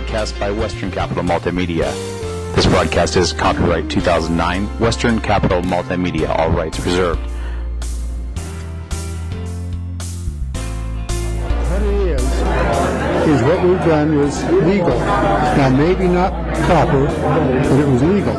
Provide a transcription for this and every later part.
broadcast by Western Capital Multimedia. This broadcast is copyright 2009, Western Capital Multimedia, all rights reserved. What it is what we've done was legal. Now, maybe not proper, but it was legal.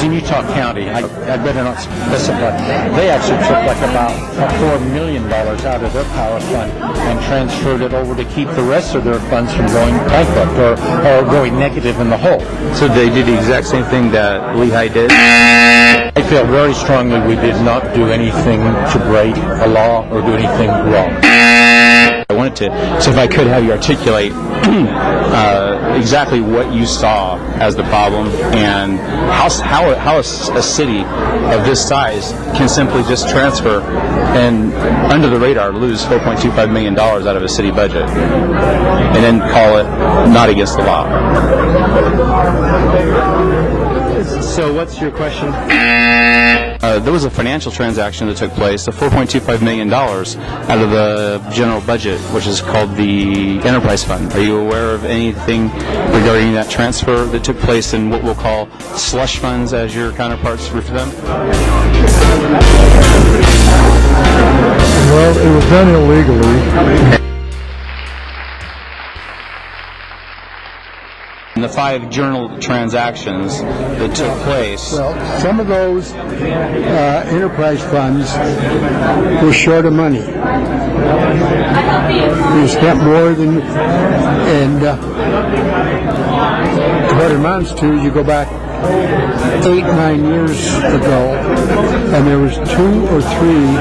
In Utah County, I better not specify, they actually took like about $4 million out of their power fund and transferred it over to keep the rest of their funds from going bankrupt or going negative in the hole. So they did the exact same thing that Lehi did? I feel very strongly we did not do anything to break a law or do anything wrong. I wanted to, so if I could have you articulate exactly what you saw as the problem and how a city of this size can simply just transfer and under the radar lose $4.25 million out of a city budget and then call it not against the law. So what's your question? There was a financial transaction that took place of $4.25 million out of the general budget, which is called the Enterprise Fund. Are you aware of anything regarding that transfer that took place in what we'll call slush funds, as your counterparts refer to them? Well, it was done illegally. And the 5 journal transactions that took place. Well, some of those enterprise funds were short of money. We spent more than, and what it amounts to, you go back 8-9 years ago, and there was 2 or 3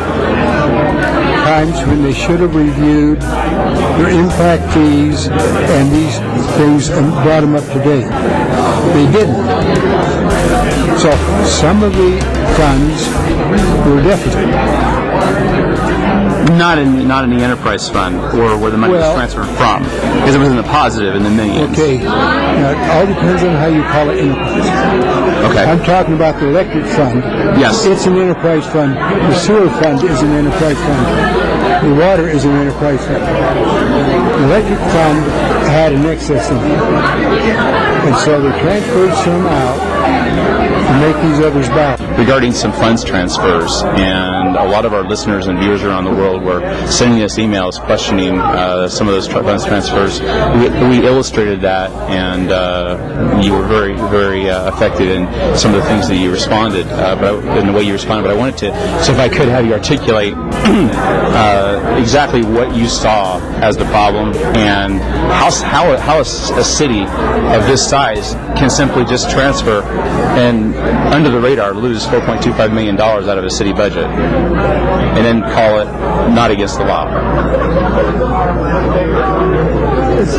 times when they should have reviewed their impact fees and these things and brought them up to date. They didn't. So some of the funds were deficit. Not in the enterprise fund, or where the money was transferred from, because it was in the positive in the millions. Okay, now it all depends on how you call it enterprise. Okay. I'm talking about the electric fund. Yes. It's an enterprise fund. The sewer fund is an enterprise fund. The water is an enterprise fund. The electric fund had an excess in it. And so they transferred some out to make these others back. Regarding some funds transfers, and a lot of our listeners and viewers around the world were sending us emails questioning some of those funds transfers. We illustrated that, and you were very, very affected in some of the things that you responded, in the way you responded. But I wanted to, so if I could have you articulate exactly what you saw as the problem and how a city of this size can simply just transfer and under the radar lose $4.25 million out of a city budget and then call it not against the law.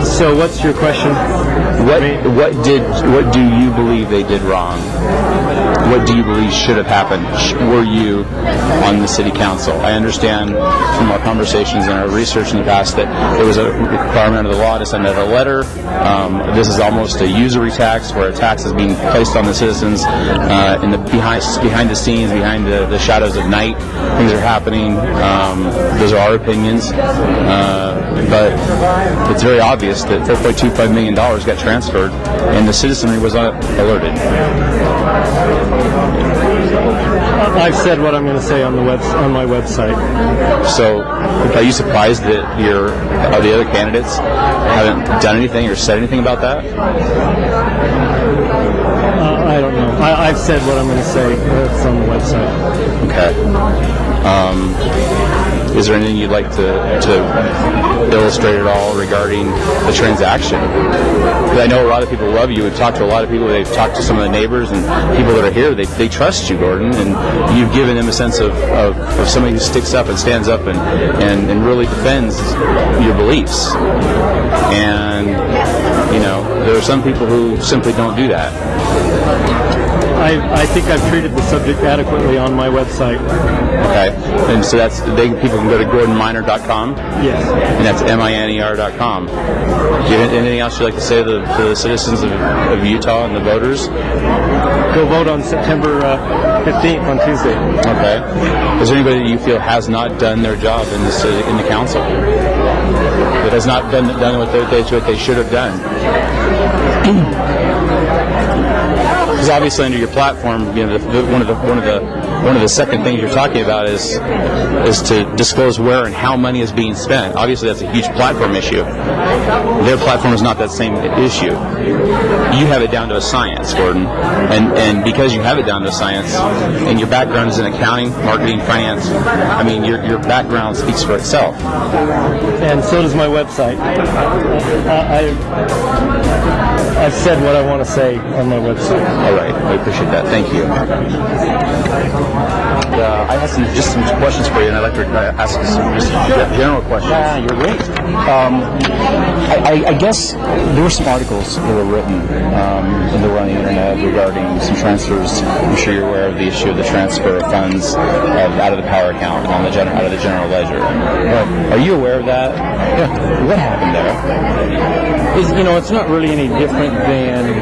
So what's your question? What do you believe they did wrong? What do you believe should have happened were you on the city council? I understand from our conversations and our research in the past that there was a requirement of the law to send out a letter. This is almost a usury tax, where a tax is being placed on the citizens in the behind the scenes, behind the shadows of night. Things are happening. Those are our opinions, but it's very obvious that $4.25 million got transferred, and the citizenry was alerted. I've said what I'm going to say on my website. So, are you surprised that the other candidates haven't done anything or said anything about that? I don't know. I've said what I'm going to say. It's on the website. Okay. Is there anything you'd like to illustrate at all regarding the transaction? Because I know a lot of people love you. We've talked to a lot of people. They've talked to some of the neighbors and people that are here. They trust you, Gordon, and you've given them a sense of somebody who sticks up and stands up and really defends your beliefs. And, there are some people who simply don't do that. I think I've treated the subject adequately on my website. Okay. And so people can go to GordonMiner.com? Yes. And that's MINER.com. Do you have anything else you'd like to say to the citizens of Utah and the voters? Go vote on September 15th on Tuesday. Okay. Is there anybody that you feel has not done their job in the council? That has not done what they should have done? Because obviously, under your platform, one of the second things you're talking about is to disclose where and how money is being spent. Obviously, that's a huge platform issue. Their platform is not that same issue. You have it down to a science, Gordon, and because you have it down to a science, and your background is in accounting, marketing, finance, I mean, your background speaks for itself. And so does my website. I've said what I want to say on my website. All right, I appreciate that. Thank you. I have some questions for you, and I'd like to ask you some just general questions. Yeah, you're great. I guess there were some articles that were written on the internet regarding some transfers. I'm sure you're aware of the issue of the transfer of funds out of the power account out of the general ledger. Are you aware of that? Yeah. What happened there? It's not really any different than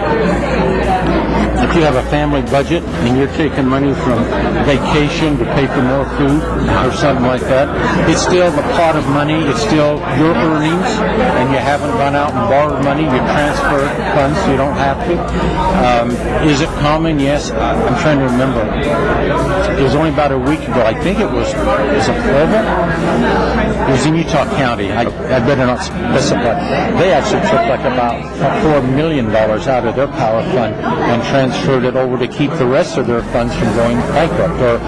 if you have a family budget and you're taking money from vacation to pay for more food or something like that. It's still the pot of money. It's still your earnings, and you haven't gone out and borrowed money. You transfer funds, so you don't have to. Is it common? Yes. I'm trying to remember. It was only about a week ago. I think it was Puebla? It was in Utah County. I better not specify. They actually took like about $4 million out of their power fund and transferred it over to keep the rest of their funds from going bankrupt or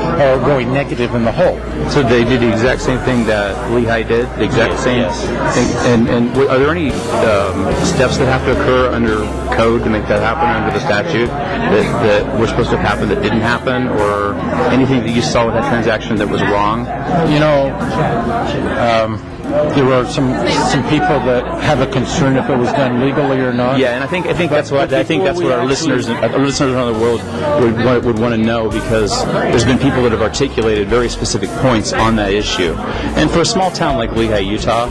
going negative in the hole. So they did the exact same thing that Lehi did? The exact same thing? And are there any steps that have to occur under code to make that happen under the statute that were supposed to happen that didn't happen, or anything that you saw with that transaction that was wrong? There were some people that have a concern if it was done legally or not. Yeah, and I think that's what our listeners around the world would want to know, because there's been people that have articulated very specific points on that issue. And for a small town like Lehi, Utah,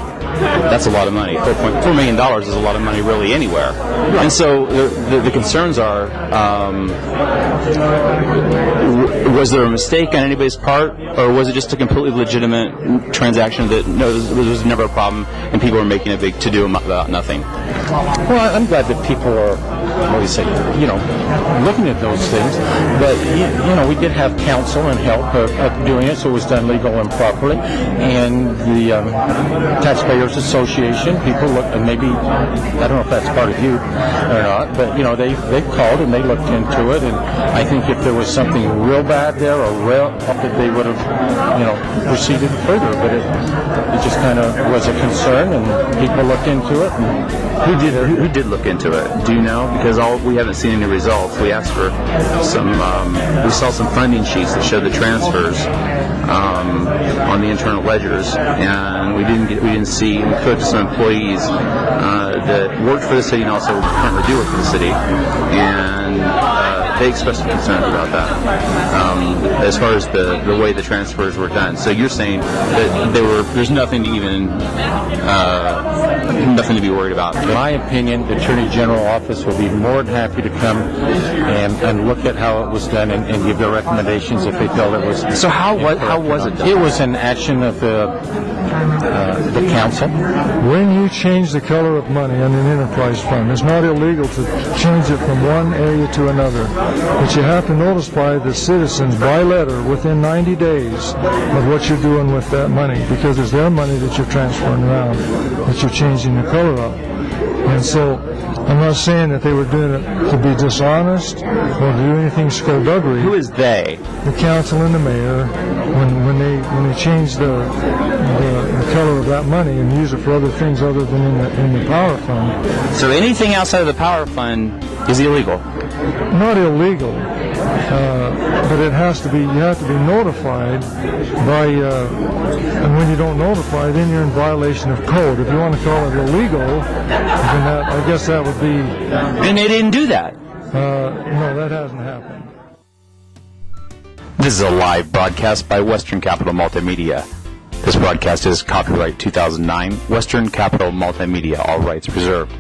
that's a lot of money. $4 million is a lot of money really anywhere. Right. And so the concerns are, was there a mistake on anybody's part, or was it just a completely legitimate transaction that was never a problem and people were making a big to-do about nothing? Well, I'm glad that people are, looking at those things. But, we did have counsel and help of doing it, so it was done legal and properly. And the Taxpayers Association, people looked, and maybe, I don't know if that's part of you or not, but, they called and they looked into it. And I think if there was something real bad there or that they would have, proceeded further. But it just kind of was a concern, and people looked into it. And who did look into it? Do you know? Because we haven't seen any results. We asked for some. We saw some funding sheets that showed the transfers on the internal ledgers, and we didn't see. We spoke to some employees that worked for the city and also currently do work for the city, and they expressed some concerns about that as far as the way the transfers were done. So you're saying that there's nothing to even nothing to be worried about. In my opinion, the Attorney General office will be more than happy to come and look at how it was done and give their recommendations if they felt it was. So how was it done? It was an action of the council. When you change the color of money on an enterprise fund, it's not illegal to change it from one area to another. But you have to notify the citizens by letter within 90 days of what you're doing with that money, because it's their money that you're transferring around, that you're changing the color of. And so I'm not saying that they were doing it to be dishonest or to do anything skullduggery. Who is they? The council and the mayor, when they change the color of that money and use it for other things other than in the power fund. So anything outside of the power fund is illegal? Not illegal, but it has to be. You have to be notified by, and when you don't notify, then you're in violation of code. If you want to call it illegal, then I guess that would be. And they didn't do that. No, that hasn't happened. This is a live broadcast by Western Capital Multimedia. This broadcast is copyright 2009, Western Capital Multimedia, all rights reserved.